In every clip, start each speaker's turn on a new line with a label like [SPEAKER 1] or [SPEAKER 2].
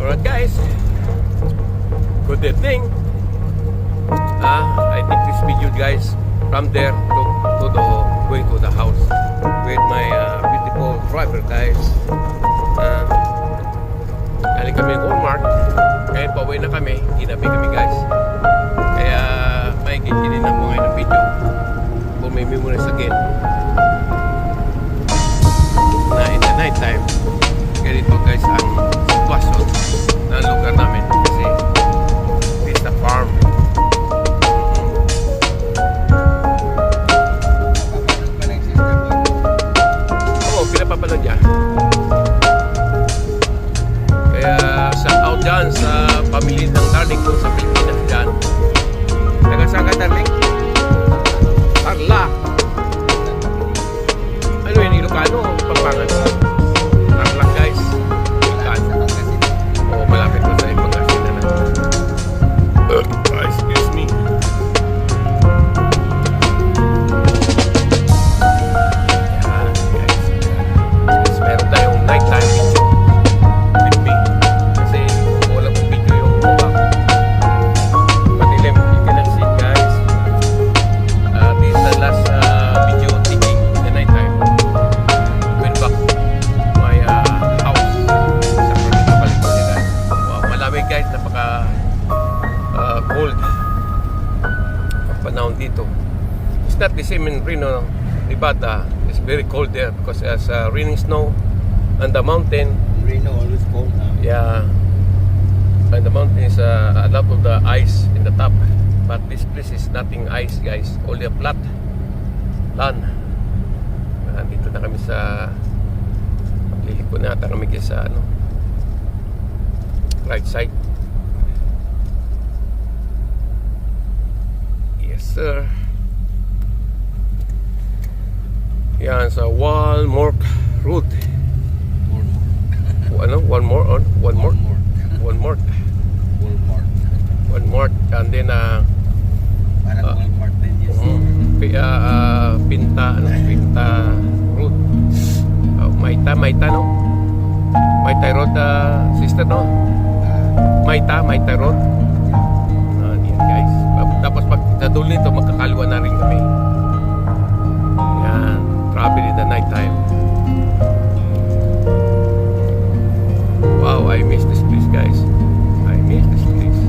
[SPEAKER 1] Alright guys, good evening. I think this video guys from there to the going to the house with my beautiful driver guys. Galing kami ng Walmart, ngayon pauwi na kami, ginabi kami guys. Kaya may kitinin na po ngayon ng video kung may memories again na in the night time. Ganito guys ang sitwasyon ng lugar namin kasi this is the farm. Oo, pinapapalag niya. Kaya shout out dyan sa pamilya ng Darling ko sa Pilipinas dyan. Taga saan ka Darling? Tarlac. Ano yun, Ilocano o Pampangan? Tarlac guys. Ilocano. Oo, malapit ko sa Pangasinan na. Excuse me. Yan guys. Yes, meron tayong nighttime video with me. Kasi wala kong video yung mukha ko. Patilim, you cannot see guys. This is the last video taking in the nighttime. Went back to my house. Sa kapalik ko niya guys. Wow, malamig guys, napaka cold ang panahon dito. It's not the same in Reno, Nevada. It's very cold there because there's raining snow on the mountain.
[SPEAKER 2] Reno always cold now.
[SPEAKER 1] Yeah, and the mountain is a lot of the ice in the top. But this place is nothing ice guys, only a flat land. Dito na kami sa liliko na ata kami sa right side. Yes sir. Yan sa Walmart Road. Walmart. And then
[SPEAKER 2] Parang Walmart din yes.
[SPEAKER 1] Pinta Road. Maita no? Maita Road sister no? Maita Road. Yan guys. Tapos pag sa dulo nito magkakaliwa na rin kami. Yan, travel in the night time. Wow, I miss this place guys. I miss this place.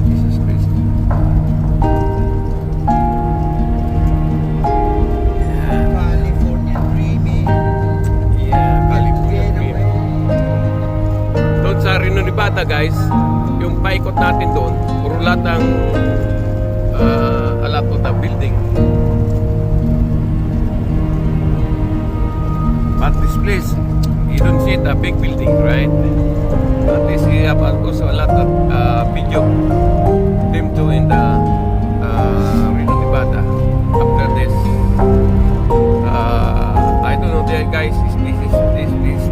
[SPEAKER 1] Jesus Christ.
[SPEAKER 2] California dreaming.
[SPEAKER 1] Yeah, California dream. Doon sa Reno, Nevada guys, yung paikot natin doon, puro lahat ng a lot of the building. But this place, you don't see it a big building, right? But this is also a lot of video. Them too in the Reno, Nevada. After this, I don't know there guys, this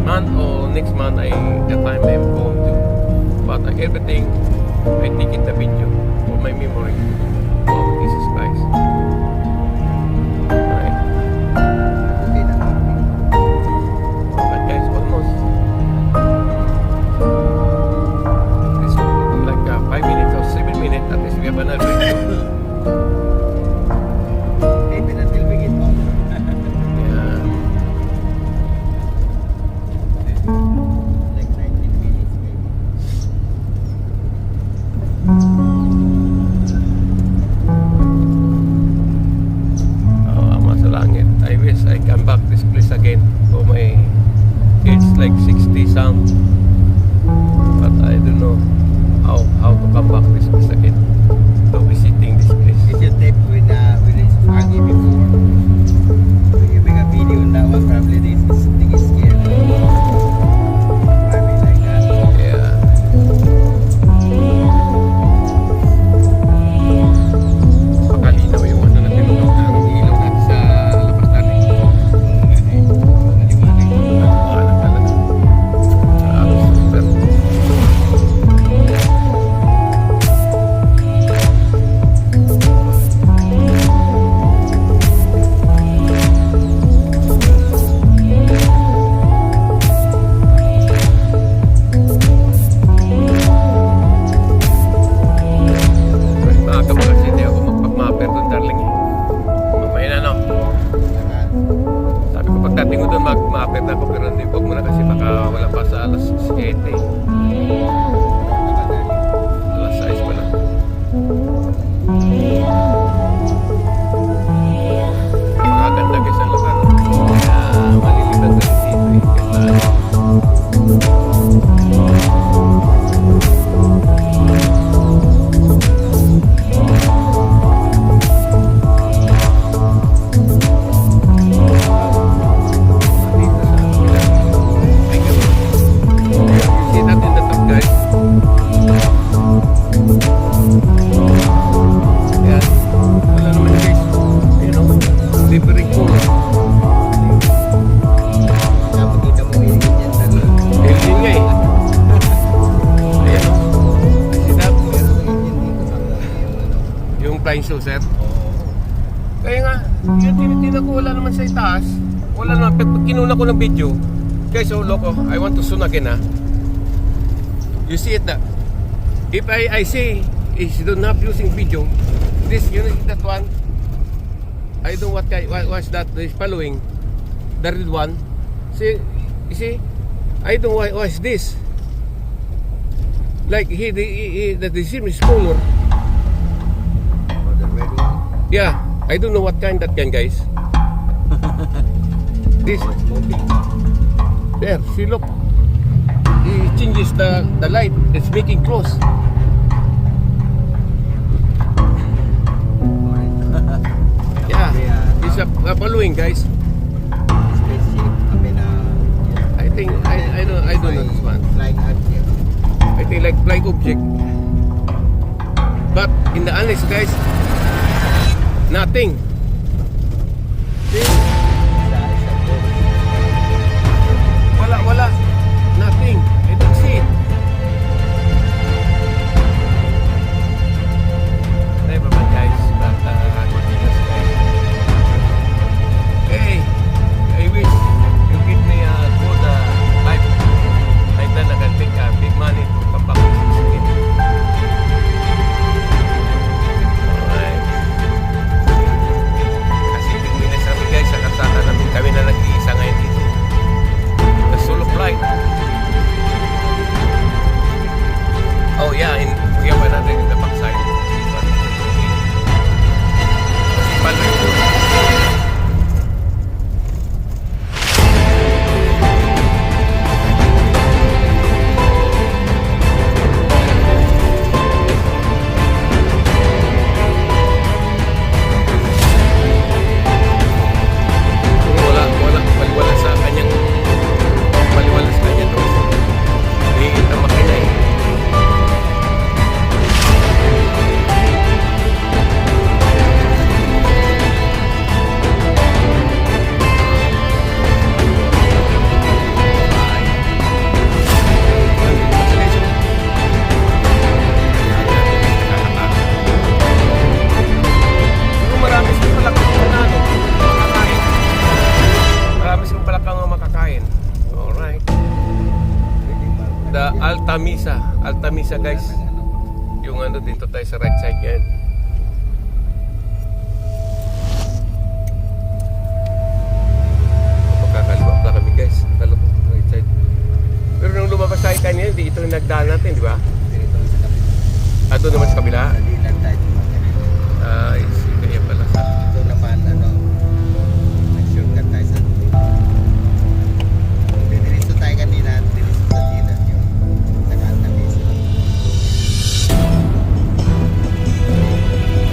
[SPEAKER 1] month or next month, the time I'm going to. But everything, I take in the video for my memory. Oh, Jesus Christ. Right. But guys, almost. This like 5 minutes or 7 minutes, at least we have another video.
[SPEAKER 2] Even until we get home.
[SPEAKER 1] Yeah.
[SPEAKER 2] Like 19 minutes maybe.
[SPEAKER 1] Ama sa langit. I wish I come back this place again for my it's like 60 some, but I don't know how to come back this place again to visiting this place.
[SPEAKER 2] Did you tape with Aggie before? When you make a video on that one, probably they think it's scary. Probably like that.
[SPEAKER 1] Yeah. Pakalinaw yung natin ang ilaw natin sa labas natin. Maliwanag talaga. Super. alas 7. Alas 6 pa na. Maganda guys ang lugar. Kaya malilitan ka dito eh. Ganda. See natin the top guys. Ayan. Wala naman guys. You know, libre cool.
[SPEAKER 2] Dapat kita mo yung ganyan na
[SPEAKER 1] Building nga eh. Ayan o. Sinap.
[SPEAKER 2] pero engine dito sa
[SPEAKER 1] Yung flying saucer.
[SPEAKER 2] Oo.
[SPEAKER 1] Kaya nga, yung tinitina ko wala naman sa itaas. Wala naman. Pag kinuna ko ng video, guys, so loko, I want to zoom again ha. You see it na? If I say, is don't have using video, this, you know that one? I don't know what was that is following. The red one. See, you see? I don't know what is this. Like the sim is smaller.
[SPEAKER 2] Oh, the red one.
[SPEAKER 1] Yeah, I don't know what kind that can, guys. This
[SPEAKER 2] Oh, it's moving.
[SPEAKER 1] there, see look. It changes the light. It's making close. Yeah, it's following, guys.
[SPEAKER 2] Spaceship. I mean,
[SPEAKER 1] I think I don't know this one.
[SPEAKER 2] Flying object.
[SPEAKER 1] I think like flying object. But in the annex, guys, nothing. See? Wala. Nothing. I don't see it. Never mind, guys. But continuous, guys. Hey, I wish you give me a good life. Like that, I can take big money to come back to this game. Alright. Kasi pigminas kami, guys, sa kalsada namin. Kami na nag-iisa ngayon dito. The solo flight. Oh yeah, we have another in the backside. But it's okay. Kasi pala yun. Wala sa kanyang maliwala sa kanya to. Hihigit ang makina eh. Marami siyang palakang makakain. Marami siyang palakang makakain. Alright. The Altamisa guys. Yung ano dito tayo sa right side yan. Magkakaliwa pala kami guys. Kaliwa right side. Pero nung lumabas tayo kanina, ito yung nagdaan natin, di ba?
[SPEAKER 2] Dito sa kabila.
[SPEAKER 1] Ato naman sa kabila.
[SPEAKER 2] Hindi lang tayo tumagal.
[SPEAKER 1] I see. Kaya pala sa...
[SPEAKER 2] Ito naman, nag-shortcut tayo sa tubig. Kung diniritso tayo kanina, diniritso sa dinan yung nag-altamisa.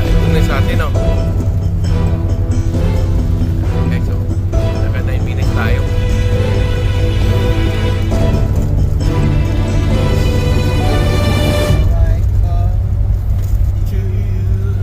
[SPEAKER 1] Ito na sa atin, oh. Okay, so, naka 9 minutes tayo.
[SPEAKER 2] I call to you.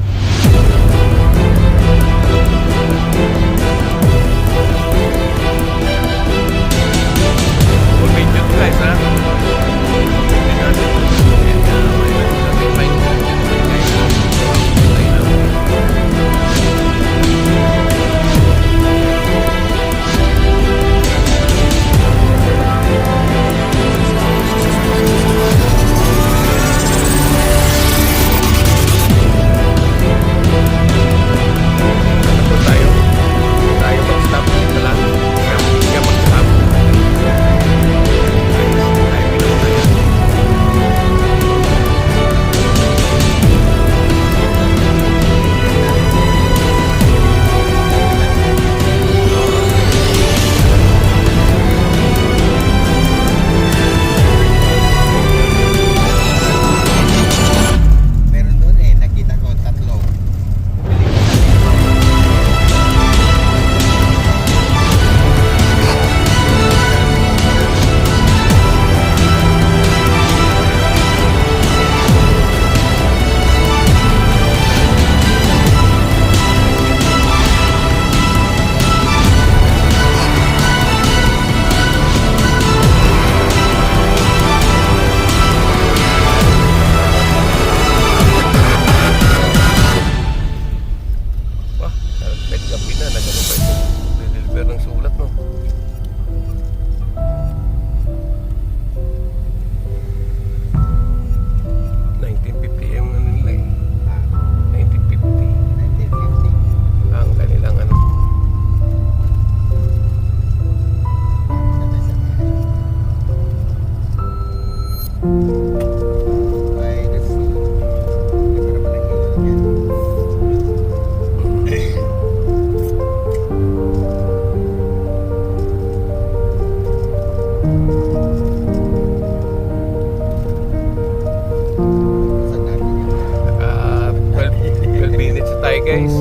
[SPEAKER 1] guys.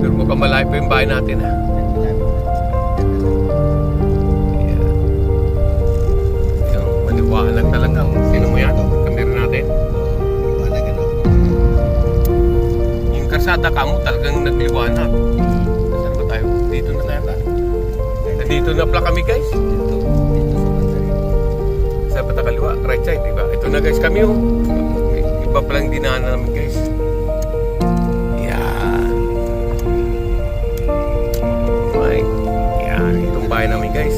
[SPEAKER 1] Pero mukhang malayo pa yung bahay natin ha. Yeah. Yung maliwanag talagang. Sino mo yan? Kamera natin. Yung kasada ka mo talagang nagliwanag. Saan ba tayo? Dito na tayo. Dito na pala kami guys. Sa patakaliwa, right side, diba? Ito na guys kami oh. Iba palang dinaanan namin guys. Yan. Yan, itong bahay namin guys.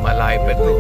[SPEAKER 1] Malayo pa ito.